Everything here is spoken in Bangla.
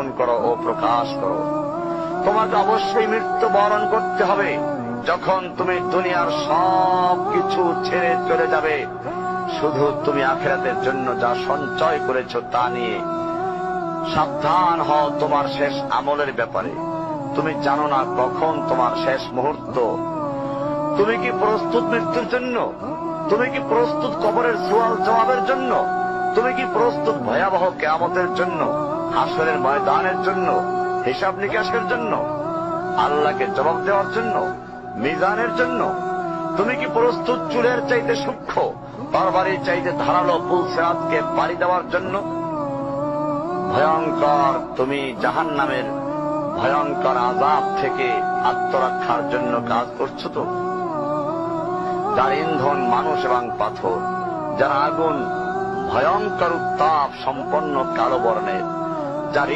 গোপন করো ও প্রকাশ করো। তোমাকে অবশ্যই মৃত্যু বরণ করতে হবে। যখন তুমি দুনিয়ার সব কিছু ছেড়ে চলে যাবে, শুধু তুমি আখিরাতের জন্য যা সঞ্চয় করেছো তা নিয়ে সাবধান হও তোমার শেষ আমলের ব্যাপারে। তুমি জানো না কখন তোমার শেষ মুহূর্ত। তুমি কি প্রস্তুত মৃত্যুর জন্য? তুমি কি প্রস্তুত কবরের সওয়াল জবাবের জন্য? তুমি কি প্রস্তুত ভয়াবহ কিয়ামতের জন্য, হাসরের ময়দানের জন্য, হিসাব নিকাশের জন্য, আল্লাহকে জবাব দেওয়ার জন্য, মিজানের জন্য? তুমি কি প্রস্তুত চুলের চাইতে সূক্ষ্ম, তরবারির চাইতে ধারালো পুলসিরাতকে পাড়ি দেওয়ার জন্য? ভয়ঙ্কর তুমি জাহান্নামের ভয়ঙ্কর আযাব থেকে আত্মরক্ষার জন্য কাজ করছো তো? যার ইন্ধন মানুষ এবং পাথর, যার আগুন ভয়ঙ্কর উত্তাপ সম্পন্ন কালো বর্ণের, যার